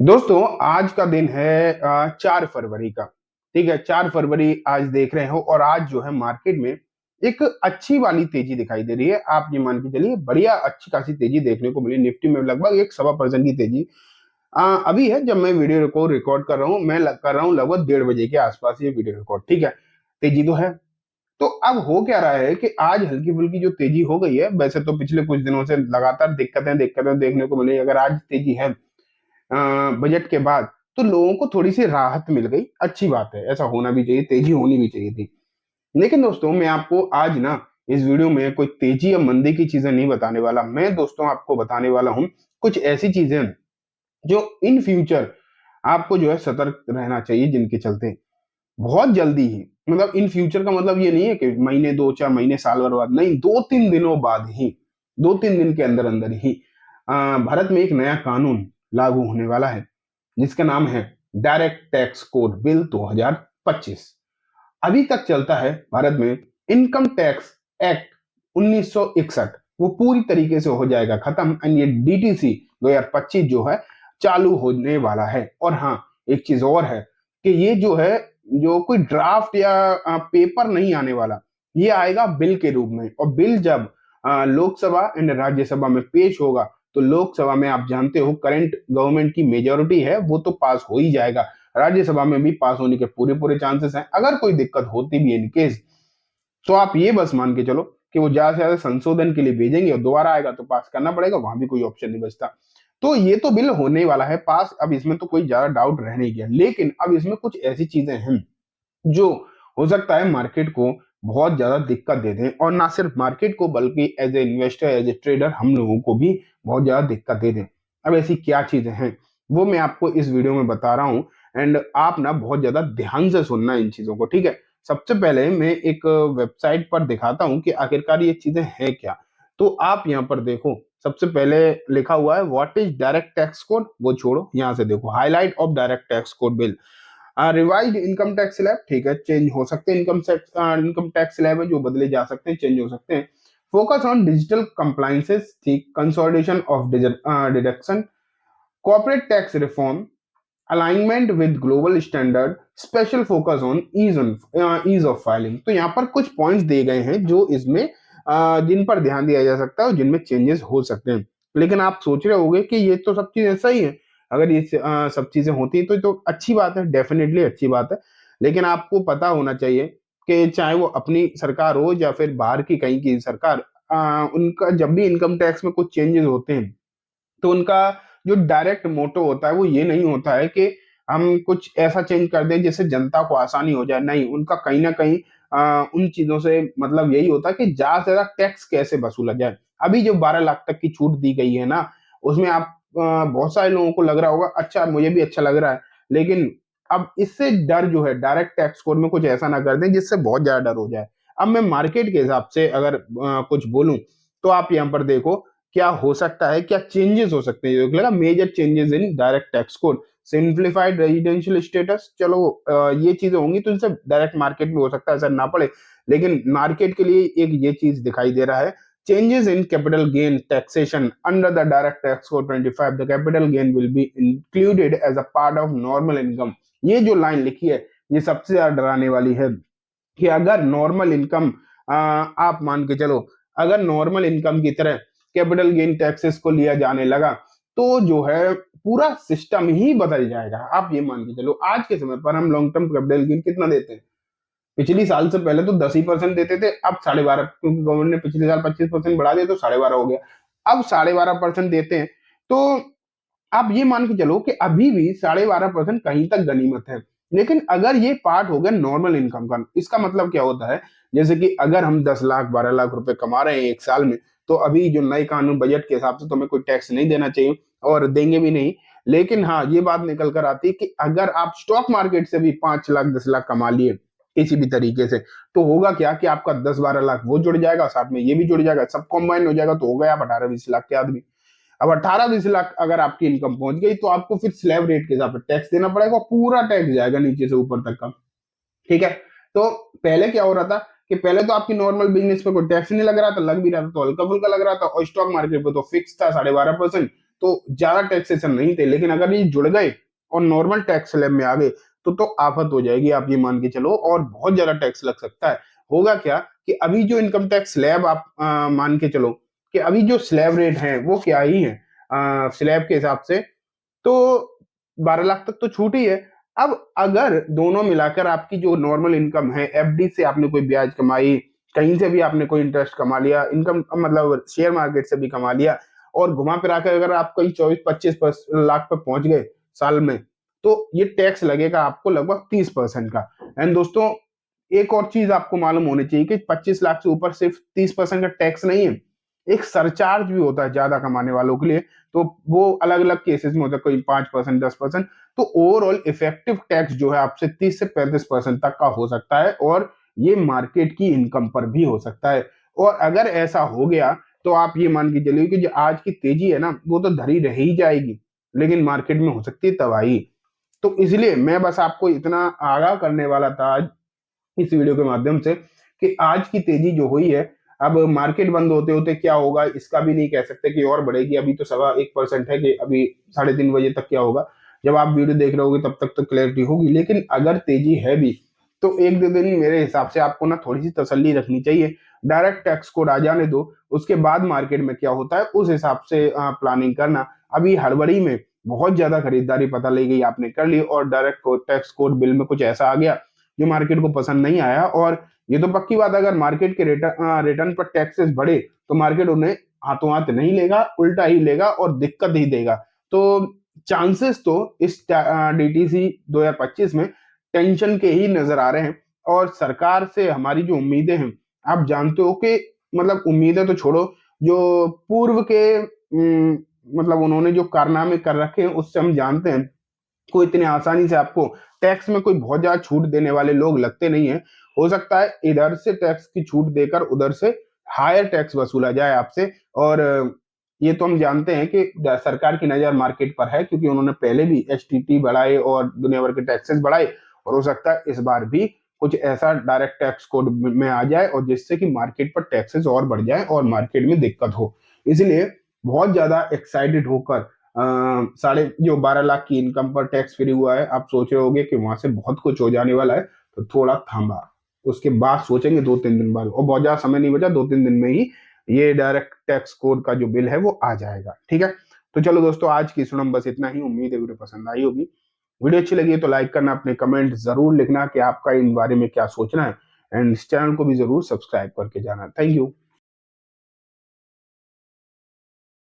दोस्तों आज का दिन है 4 फरवरी का। ठीक है, 4 फरवरी आज देख रहे हो और आज जो है मार्केट में एक अच्छी वाली तेजी दिखाई दे रही है। आप ये मान के चलिए बढ़िया अच्छी खासी तेजी देखने को मिली। निफ्टी में लगभग एक 1.25% की तेजी अभी है जब मैं वीडियो को रिकॉर्ड कर रहा हूँ। कर रहा हूँ लगभग 1:30 बजे के आसपास ये वीडियो रिकॉर्ड। ठीक है, तेजी तो है। तो अब हो क्या रहा है कि आज हल्की फुल्की जो तेजी हो गई है, वैसे तो पिछले कुछ दिनों से लगातार दिक्कतें दिक्कतें देखने को मिली। अगर आज तेजी है बजट के बाद, तो लोगों को थोड़ी सी राहत मिल गई। अच्छी बात है, ऐसा होना भी चाहिए, तेजी होनी भी चाहिए थी। लेकिन दोस्तों मैं आपको आज ना इस वीडियो में कोई तेजी या मंदी की चीजें नहीं बताने वाला। मैं दोस्तों आपको बताने वाला हूं कुछ ऐसी चीजें जो इन फ्यूचर आपको जो है सतर्क रहना चाहिए, जिनके चलते बहुत जल्दी ही, मतलब इन फ्यूचर का मतलब ये नहीं है कि महीने, 2-4 महीने, साल भर बाद नहीं, 2-3 दिनों बाद ही, 2-3 दिन के अंदर अंदर ही भारत में एक नया कानून लागू होने वाला है, जिसका नाम है डायरेक्ट टैक्स कोड बिल 2025। अभी तक चलता है भारत में इनकम टैक्स एक्ट 1961, वो पूरी तरीके से हो जाएगा खत्म एंड ये डीटीसी 2025 जो है चालू होने वाला है। और हाँ, एक चीज और है कि ये जो है, जो कोई ड्राफ्ट या पेपर नहीं आने वाला, ये आएगा बिल के रूप में। और बिल जब लोकसभा एंड राज्यसभा में पेश होगा, तो लोकसभा में आप जानते हो करंट गवर्नमेंट की मेजोरिटी है, वो तो पास हो ही जाएगा। राज्यसभा में भी पास होने के पूरे पूरे चांसेस हैं। अगर कोई दिक्कत होती भी है इन केस, तो आप ये बस मान के चलो कि वो ज्यादा से ज्यादा संशोधन के लिए भेजेंगे और दोबारा आएगा तो पास करना पड़ेगा, वहां भी कोई ऑप्शन नहीं बचता। तो ये तो बिल होने वाला है पास, अब इसमें तो कोई ज्यादा डाउट रह नहीं गया। लेकिन अब इसमें कुछ ऐसी चीजें हैं जो हो सकता है मार्केट को बहुत ज्यादा दिक्कत दे दें, और ना सिर्फ मार्केट को बल्कि as a investor, as a trader, हम लोगों को भी बहुत ज्यादा दिक्कत दे दें। अब ऐसी क्या चीजें हैं वो मैं आपको इस वीडियो में बता रहा हूं, एंड आप ना बहुत ज्यादा ध्यान से सुनना इन चीजों को। ठीक है, सबसे पहले मैं एक वेबसाइट पर दिखाता हूं कि आखिरकार ये चीजें हैं क्या। तो आप यहाँ पर देखो, सबसे पहले लिखा हुआ है what is direct tax code, वो छोड़ो, यहाँ से देखो highlight of direct tax code bill. Revised income tax slab, ठीक है, चेंज हो सकते हैं। इनकम टैक्स स्लैब है जो बदले जा सकते हैं, चेंज हो सकते हैं। फोकस ऑन डिजिटल कंप्लाइंसेस, ठीक, consolidation of deduction, corporate tax reform, alignment with global standard, special focus on ease of filing. तो यहाँ पर कुछ पॉइंट्स दिए गए हैं जो इसमें जिन पर ध्यान दिया जा सकता है और जिनमें चेंजेस हो सकते हैं। लेकिन आप सोच रहे होंगे कि ये तो सब चीजें सही है, अगर ये सब चीजें होती तो अच्छी बात है, डेफिनेटली अच्छी बात है। लेकिन आपको पता होना चाहिए कि चाहे वो अपनी सरकार हो या फिर बाहर की कहीं की सरकार, उनका जब भी इनकम टैक्स में कुछ चेंजेस होते हैं, तो उनका जो डायरेक्ट मोटो होता है वो ये नहीं होता है कि हम कुछ ऐसा चेंज कर दें जिससे जनता को आसानी हो जाए। नहीं, उनका कहीं ना कहीं उन चीजों से मतलब यही होता है कि ज्यादा से ज्यादा टैक्स कैसे वसूला जाए। अभी जो 12 लाख तक की छूट दी गई है ना, उसमें आप बहुत सारे लोगों को लग रहा होगा अच्छा, मुझे भी अच्छा लग रहा है। लेकिन अब इससे डर जो है, डायरेक्ट टैक्स कोड में कुछ ऐसा ना कर दें जिससे बहुत ज्यादा डर हो जाए। अब मैं मार्केट के हिसाब से अगर कुछ बोलूं, तो आप यहाँ पर देखो क्या हो सकता है, क्या चेंजेस हो सकते हैं। लगा major changes in direct tax code, simplified residential status. चलो ये चीजें होंगी तो इनसे डायरेक्ट मार्केट में हो सकता है असर ना पड़े, लेकिन मार्केट के लिए एक ये चीज दिखाई दे रहा है। Changes in capital gain taxation under the direct tax code 25, the capital gain will be included as a part of normal income. ये जो लाइन लिखी है, ये सबसे ज्यादा डराने वाली है कि अगर नॉर्मल इनकम, आप मान के चलो, अगर नॉर्मल इनकम की तरह कैपिटल गेन टैक्सेस को लिया जाने लगा, तो जो है पूरा सिस्टम ही बदल जाएगा। आप ये मान के चलो आज के समय पर हम लॉन्ग टर्म कैपिटल गेन कितना देते हैं। पिछली साल से पहले तो 10% देते थे, अब 12.5, क्योंकि गवर्नमेंट ने पिछले साल 25% बढ़ा दिया तो 12.5 हो गया, अब 12.5% देते हैं। तो आप ये मान के चलो कि अभी भी 12.5% कहीं तक गनीमत है। लेकिन अगर ये पार्ट हो गया नॉर्मल इनकम का, इसका मतलब क्या होता है, जैसे कि अगर हम 10 लाख 12 लाख रुपए कमा रहे हैं एक साल में, तो अभी जो नए कानून बजट के हिसाब से तो हमें कोई टैक्स नहीं देना चाहिए और देंगे भी नहीं। लेकिन हाँ, ये बात निकल कर आती है कि अगर आप स्टॉक मार्केट से भी 5 लाख 10 लाख कमा लिए किसी भी तरीके से, तो होगा क्या कि आपका 10-12 लाख वो जुड़ जाएगा, साथ में ये भी जुड़ जाएगा, सब कॉम्बाइन हो जाएगा, तो हो गया आप 18-20 लाख के आदमी। अब 18-20 लाख अगर आपकी इनकम पहुंच गई, तो आपको फिर स्लैब रेट के हिसाब से टैक्स देना पड़ेगा, पूरा टैक्स जाएगा नीचे से ऊपर तक का। ठीक है, तो पहले क्या हो रहा था कि पहले तो आपकी नॉर्मल बिजनेस पे कोई टैक्स नहीं लग रहा था, लग भी रहा था तो हल्का फुल्का लग रहा था, और स्टॉक मार्केट पे तो फिक्स था 12.5%। तो ज्यादा टैक्सेशन नहीं थे, लेकिन अगर ये जुड़ गए और नॉर्मल टैक्स स्लैब में आ गए तो आफत हो जाएगी, आप ये मान के चलो, और बहुत ज्यादा टैक्स लग सकता है। होगा क्या कि अभी जो इनकम टैक्स स्लैब आप मान के चलो कि अभी जो स्लैब रेट है वो क्या ही है स्लैब के हिसाब से, तो 12 लाख तक तो छूट ही है। अब अगर दोनों मिलाकर आपकी जो नॉर्मल इनकम है, एफडी से आपने कोई ब्याज कमाई, कहीं से भी आपने कोई इंटरेस्ट कमा लिया, इनकम मतलब शेयर मार्केट से भी कमा लिया, और घुमा फिरा कर अगर आप कहीं 24-25 लाख पे पहुंच गए साल में, तो ये टैक्स लगेगा आपको लगभग 30% का। एंड दोस्तों, एक और चीज आपको मालूम होनी चाहिए कि 25 लाख से ऊपर सिर्फ 30% का टैक्स नहीं है, एक सरचार्ज भी होता है ज्यादा कमाने वालों के लिए। तो वो अलग अलग केसेस में होता है, कोई 5%, 10%। तो ओवरऑल इफेक्टिव टैक्स जो है आपसे 30 से 35% तक का हो सकता है, और ये मार्केट की इनकम पर भी हो सकता है। और अगर ऐसा हो गया तो आप ये मान के चलिए कि जो आज की तेजी है ना, वो तो धरी रह ही जाएगी, लेकिन मार्केट में हो सकती है तबाही। तो इसलिए मैं बस आपको इतना आगाह करने वाला था आज इस वीडियो के माध्यम से कि आज की तेजी जो हुई है, अब मार्केट बंद होते होते क्या होगा इसका भी नहीं कह सकते कि और बढ़ेगी। अभी तो 1.25% है कि अभी 3:30 बजे तक क्या होगा, जब आप वीडियो देख रहे होगे तब तक तो क्लैरिटी होगी। लेकिन अगर तेजी है भी तो 1-2 दिन मेरे हिसाब से आपको ना थोड़ी सी तसल्ली रखनी चाहिए। डायरेक्ट टैक्स कोड आ जाने दो, उसके बाद मार्केट में क्या होता है उस हिसाब से प्लानिंग करना। अभी हड़बड़ी में बहुत ज्यादा खरीदारी पता लग गई, आपने कर ली, और डायरेक्ट टैक्स कोड बिल में कुछ ऐसा आ गया जो मार्केट को पसंद नहीं आया। और ये तो पक्की बात, अगर मार्केट के रिटर्न पर टैक्सेस बढ़े तो मार्केट उन्हें हाथों हाथ नहीं लेगा, उल्टा ही लेगा और दिक्कत ही देगा। तो चांसेस तो इस डीटीसी 2025 में टेंशन के ही नजर आ रहे हैं। और सरकार से हमारी जो उम्मीदें हैं, आप जानते हो कि मतलब उम्मीदें तो छोड़ो, जो पूर्व के मतलब उन्होंने जो कारनामे कर रखे हैं उससे हम जानते हैं कोई इतने आसानी से आपको टैक्स में कोई बहुत ज्यादा छूट देने वाले लोग लगते नहीं है। हो सकता है इधर से टैक्स की छूट देकर उधर से हायर टैक्स वसूला जाए आपसे। और ये तो हम जानते हैं कि सरकार की नजर मार्केट पर है, क्योंकि उन्होंने पहले भी एसटीटी बढ़ाए और दुनिया भर के टैक्सेस बढ़ाए, और हो सकता है इस बार भी कुछ ऐसा डायरेक्ट टैक्स कोड में आ जाए और जिससे कि मार्केट पर टैक्सेस और बढ़ जाए और मार्केट में दिक्कत हो। इसलिए बहुत ज्यादा एक्साइटेड होकर साढ़े जो 12 लाख की इनकम पर टैक्स फ्री हुआ है, आप सोच रहे होगे कि वहां से बहुत कुछ हो जाने वाला है, तो थोड़ा थांबा, उसके बाद सोचेंगे 2-3 दिन बाद, और बहुत ज्यादा समय नहीं बचा, 2-3 दिन में ही ये डायरेक्ट टैक्स कोड का जो बिल है वो आ जाएगा। ठीक है, तो चलो दोस्तों, आज की सुनम बस इतना ही। उम्मीद है वीडियो पसंद आई होगी। वीडियो अच्छी लगी है तो लाइक करना, अपने कमेंट जरूर लिखना कि आपका इन बारे में क्या सोचना है, एंड इस चैनल को भी जरूर सब्सक्राइब करके जाना। Thank you.